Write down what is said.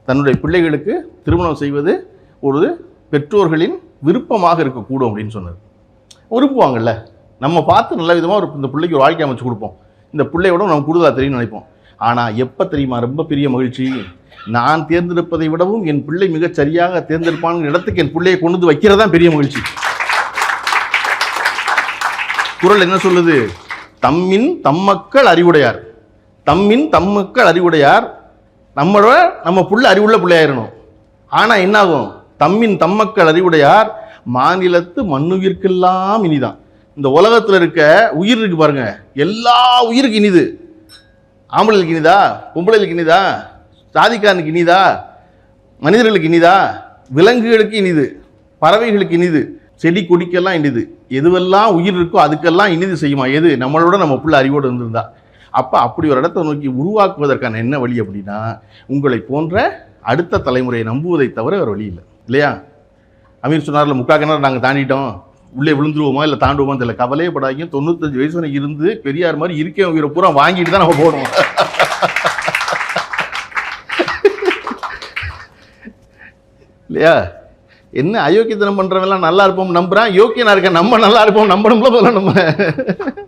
தன்னுடைய பிள்ளைகளுக்கு திருமணம் செய்வது ஒரு பெற்றோர்களின் விருப்பமாக இருக்கக்கூடும் அப்படின்னு சொன்னார். விரும்புவாங்கல்ல, நம்ம பார்த்து நல்ல விதமாக இந்த பிள்ளைக்கு ஒரு வாழ்க்கை அமைச்சு கொடுப்போம், இந்த பிள்ளையோட நம்ம கூடுதலாக தெரியும்னு நினைப்போம். ஆனால் எப்போ தெரியுமா ரொம்ப பெரிய மகிழ்ச்சி, நான் தேர்ந்தெடுப்பதை விடவும் என் பிள்ளை மிகச் சரியாக தேர்ந்தெடுப்பான இடத்துக்கு என் பிள்ளையை கொண்டு வந்து வைக்கிறதான் பெரிய மகிழ்ச்சி. குறள் என்ன சொல்லுது? தம்மின் தம்மக்கள் அறிவுடையார், தம்மின் தம்மக்கள் அறிவுடையார். நம்ம புள்ள அறிவுள்ள பிள்ளையாயிரணும். ஆனால் என்ன ஆகும்? தம்மின் தம்மக்கள் அறிவுடையார் மாநிலத்து மண்ணுயிர்க்கெல்லாம் இனிதான். இந்த உலகத்தில் இருக்க உயிர் இருக்கு பாருங்க, எல்லா உயிருக்கு இனிது. ஆம்பளைகளுக்கு இனிதா, பொம்பளைகளுக்கு இனிதா, சாதிக்காரனுக்கு இனிதா, மனிதர்களுக்கு இனிதா, விலங்குகளுக்கு இனிது, பறவைகளுக்கு இனிது, செடி கொடிக்கெல்லாம் இனிது. எதுவெல்லாம் உயிர் இருக்கோ அதுக்கெல்லாம் இனிது செய்யுமா? எது? நம்மளோட நம்ம பிள்ளை அறிவோடு இருந்திருந்தா. அப்போ அப்படி ஒரு இடத்தை நோக்கி உருவாக்குவதற்கான என்ன வழி அப்படின்னா, உங்களை போன்ற அடுத்த தலைமுறையை நம்புவதை தவிர வேறு வழி இல்லை. இல்லையா? அமீர் சொன்னார்ல, 3/4 கிணறு நாங்கள் தாண்டிட்டோம், உள்ளே விழுந்துருவோமா இல்லை தாண்டுவோமா தெரியல. கவலையே படாதீங்க, 95 வயசு வரை இருந்து பெரியார் மாதிரி இருக்கே உயிரை பூரா வாங்கிட்டு தான் நம்ம போகணும். இல்லையா? என்ன அயோக்கியத்தனம் பண்ணுறவெல்லாம் நல்லா இருப்போம் நம்புறான், யோக்கியனா இருக்க நம்ம நல்லா இருப்போம் நம்பணும்ல போல நம்ம.